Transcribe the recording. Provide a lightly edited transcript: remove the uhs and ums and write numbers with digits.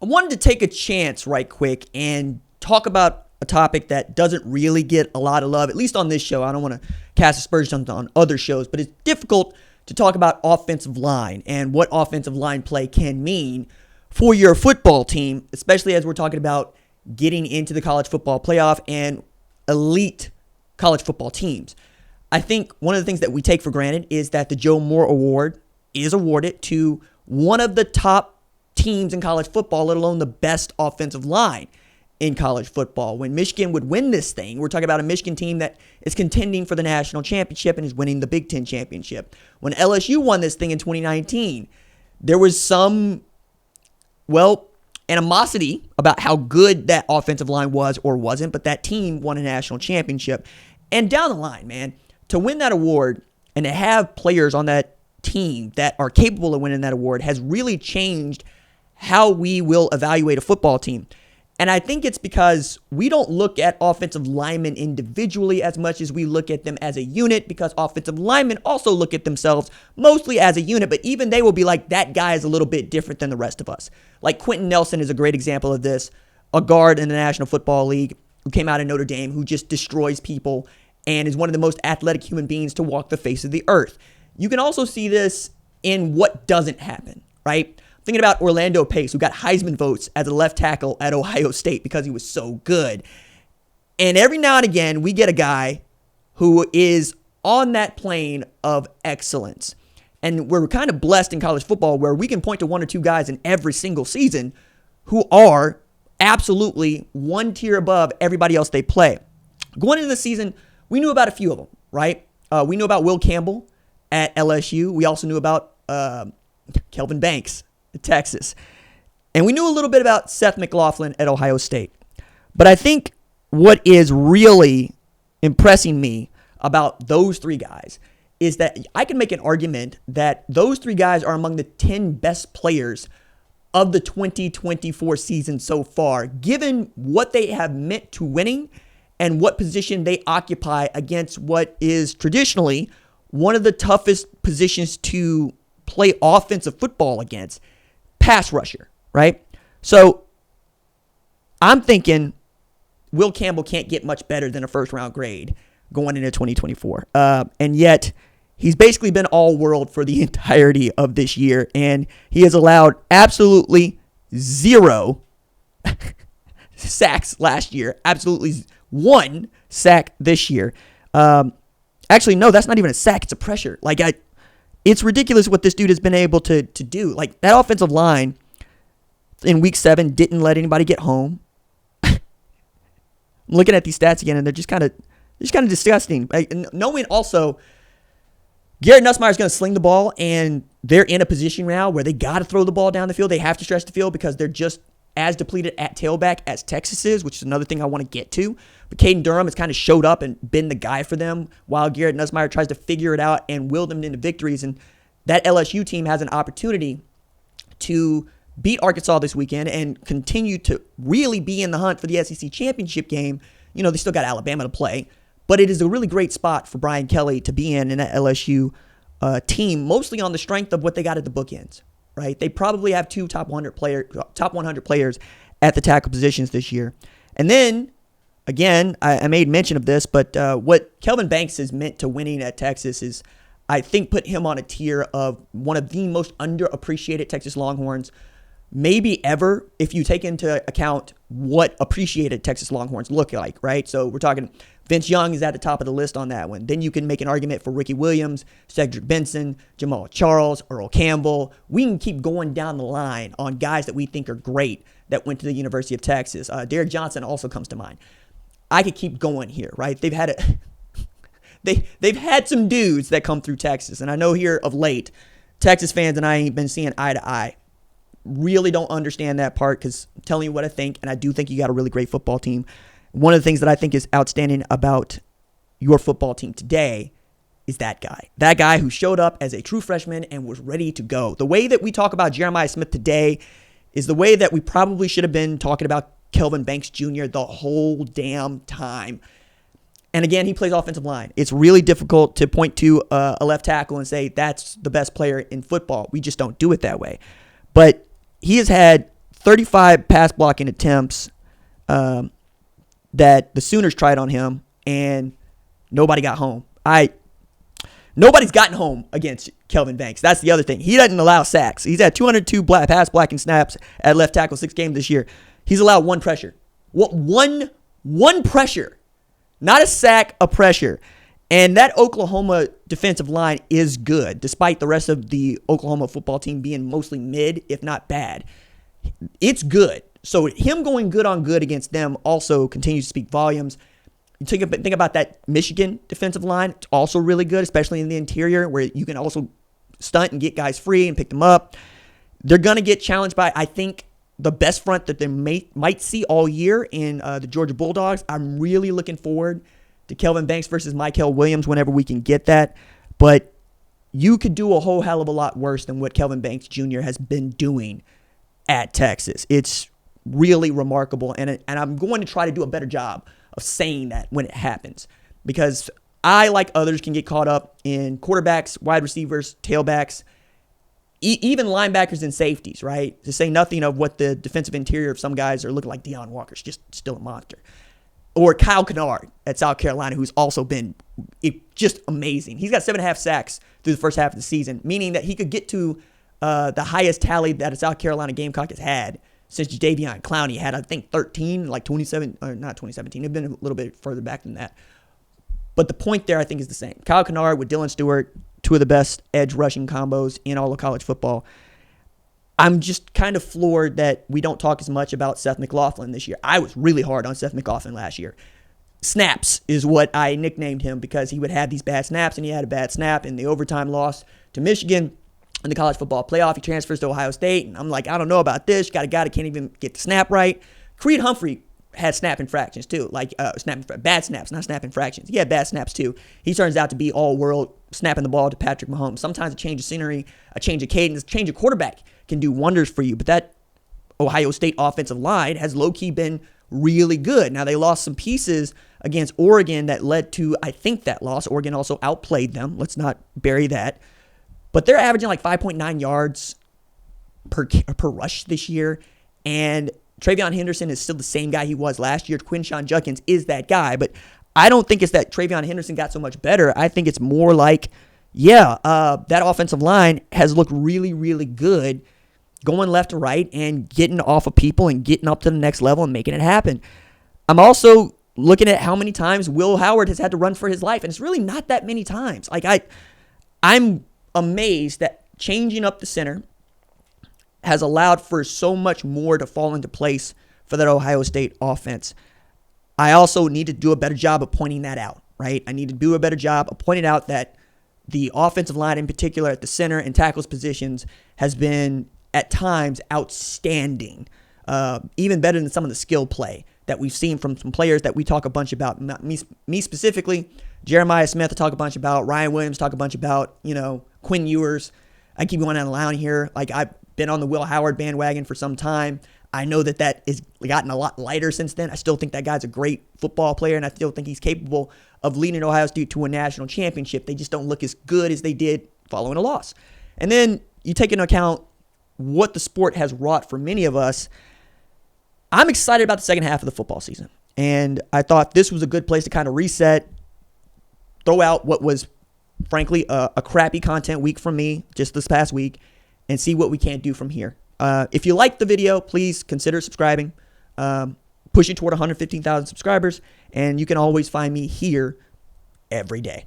I wanted to take a chance right quick and talk about a topic that doesn't really get a lot of love, at least on this show. I don't want to cast aspersions on other shows, but it's difficult to talk about offensive line and what offensive line play can mean for your football team, especially as we're talking about getting into the college football playoff and elite college football teams. I think one of the things that we take for granted is that the Joe Moore Award is awarded to one of the top teams in college football, let alone the best offensive line in college football. When Michigan would win this thing, we're talking about a Michigan team that is contending for the national championship and is winning the Big Ten championship. When LSU won this thing in 2019, there was some, animosity about how good that offensive line was or wasn't, but that team won a national championship. And down the line, man, to win that award and to have players on that team that are capable of winning that award has really changed how we will evaluate a football team. And I think it's because we don't look at offensive linemen individually as much as we look at them as a unit, because offensive linemen also look at themselves mostly as a unit, but even they will be like, that guy is a little bit different than the rest of us. Like Quentin Nelson is a great example of this, a guard in the National Football League who came out of Notre Dame, who just destroys people and is one of the most athletic human beings to walk the face of the earth. You can also see this in what doesn't happen, right? Thinking about Orlando Pace, who got Heisman votes as a left tackle at Ohio State because he was so good. And every now and again, we get a guy who is on that plane of excellence. And we're kind of blessed in college football where we can point to one or two guys in every single season who are absolutely one tier above everybody else they play. Going into the season, we knew about a few of them, right? We knew about Will Campbell at LSU. We also knew about Kelvin Banks, Texas. And we knew a little bit about Seth McLaughlin at Ohio State. But I think what is really impressing me about those three guys is that I can make an argument that those three guys are among the 10 best players of the 2024 season so far, given what they have meant to winning and what position they occupy against what is traditionally one of the toughest positions to play offensive football against. Pass rusher, right? So I'm thinking Will Campbell can't get much better than a first-round grade going into 2024. And yet he's basically been all-world for the entirety of this year, and he has allowed absolutely zero sacks last year, absolutely one sack this year. Actually, no, that's not even a sack. It's a pressure. It's ridiculous what this dude has been able to do. Like, that offensive line in week 7 didn't let anybody get home. I'm looking at these stats again, and they're just kind of disgusting. Knowing also Garrett Nussmeier is going to sling the ball, and they're in a position now where they got to throw the ball down the field. They have to stretch the field because they're just as depleted at tailback as Texas is, which is another thing I want to get to. But Caden Durham has kind of showed up and been the guy for them while Garrett Nussmeier tries to figure it out and will them into victories. And that LSU team has an opportunity to beat Arkansas this weekend and continue to really be in the hunt for the SEC championship game. You know, they still got Alabama to play, but it is a really great spot for Brian Kelly to be in that LSU team, mostly on the strength of what they got at the bookends. Right, they probably have two top 100 players at the tackle positions this year. And then, again, I made mention of this, but what Kelvin Banks has meant to winning at Texas is, I think, put him on a tier of one of the most underappreciated Texas Longhorns maybe ever, if you take into account what appreciated Texas Longhorns look like, right? So we're talking Vince Young is at the top of the list on that one. Then you can make an argument for Ricky Williams, Cedric Benson, Jamal Charles, Earl Campbell. We can keep going down the line on guys that we think are great that went to the University of Texas. Derek Johnson also comes to mind. I could keep going here, right? They've had some dudes that come through Texas, and I know here of late, Texas fans and I ain't been seeing eye to eye. Really don't understand that part because I'm telling you what I think, and I do think you got a really great football team. One of the things that I think is outstanding about your football team today is that guy. That guy who showed up as a true freshman and was ready to go. The way that we talk about Jeremiah Smith today is the way that we probably should have been talking about Kelvin Banks Jr. the whole damn time. And again, he plays offensive line. It's really difficult to point to a left tackle and say that's the best player in football. We just don't do it that way. But he has had 35 pass blocking attempts that the Sooners tried on him, and nobody got home. Nobody's gotten home against Kelvin Banks. That's the other thing. He doesn't allow sacks. He's had 202 pass blocking snaps at left tackle 6 games this year. He's allowed 1 pressure. One pressure. Not a sack, a pressure. And that Oklahoma defensive line is good, despite the rest of the Oklahoma football team being mostly mid, if not bad. It's good. So him going good on good against them also continues to speak volumes. You think about that Michigan defensive line. It's also really good, especially in the interior, where you can also stunt and get guys free and pick them up. They're going to get challenged by, I think, the best front that they might see all year in the Georgia Bulldogs. I'm really looking forward to Kelvin Banks versus Mykel Williams whenever we can get that. But you could do a whole hell of a lot worse than what Kelvin Banks Jr. has been doing at Texas. It's really remarkable, and I'm going to try to do a better job of saying that when it happens, because I, like others, can get caught up in quarterbacks, wide receivers, tailbacks, even linebackers and safeties, right? To say nothing of what the defensive interior of some guys are looking like. Deion Walker's just still a monster. Or Kyle Kennard at South Carolina, who's also been just amazing. He's got 7.5 sacks through the first half of the season, meaning that he could get to the highest tally that a South Carolina Gamecock has had since Jadeveon Clowney had, I think, 13, like 27, or not 2017. It's been a little bit further back than that. But the point there, I think, is the same. Kyle Kennard with Dylan Stewart, 2 of the best edge rushing combos in all of college football. I'm just kind of floored that we don't talk as much about Seth McLaughlin this year. I was really hard on Seth McLaughlin last year. Snaps is what I nicknamed him, because he would have these bad snaps, and he had a bad snap in the overtime loss to Michigan in the college football playoff. He transfers to Ohio State, and I'm like, I don't know about this. You got a guy that can't even get the snap right. Creed Humphrey had snap infractions too, like bad snaps, not snap infractions. He had bad snaps too. He turns out to be all-world snapping the ball to Patrick Mahomes. Sometimes a change of scenery, a change of cadence, a change of quarterback can do wonders for you. But that Ohio State offensive line has low-key been really good. Now, they lost some pieces against Oregon that led to, I think, that loss. Oregon also outplayed them. Let's not bury that. But they're averaging like 5.9 yards per rush this year. And Travion Henderson is still the same guy he was last year. Quinshon Judkins is that guy. But I don't think it's that Travion Henderson got so much better. I think it's more like, that offensive line has looked really, really good going left to right and getting off of people and getting up to the next level and making it happen. I'm also looking at how many times Will Howard has had to run for his life, and it's really not that many times. Like I'm amazed that changing up the center has allowed for so much more to fall into place for that Ohio State offense. I also need to do a better job of pointing that out, right? I need to do a better job of pointing out that the offensive line, in particular at the center and tackles positions, has been at times outstanding, even better than some of the skill play that we've seen from some players that we talk a bunch about. Me specifically, Jeremiah Smith I talk a bunch about, Ryan Williams talk a bunch about, Quinn Ewers. I keep going on and on here. Like, I've been on the Will Howard bandwagon for some time. I know that has gotten a lot lighter since then. I still think that guy's a great football player, and I still think he's capable of leading Ohio State to a national championship. They just don't look as good as they did following a loss. And then you take into account what the sport has wrought for many of us. I'm excited about the second half of the football season. And I thought this was a good place to kind of reset, throw out what was, frankly, a crappy content week from me just this past week, and see what we can do from here. If you liked the video, please consider subscribing. Pushing toward 115,000 subscribers, and you can always find me here every day.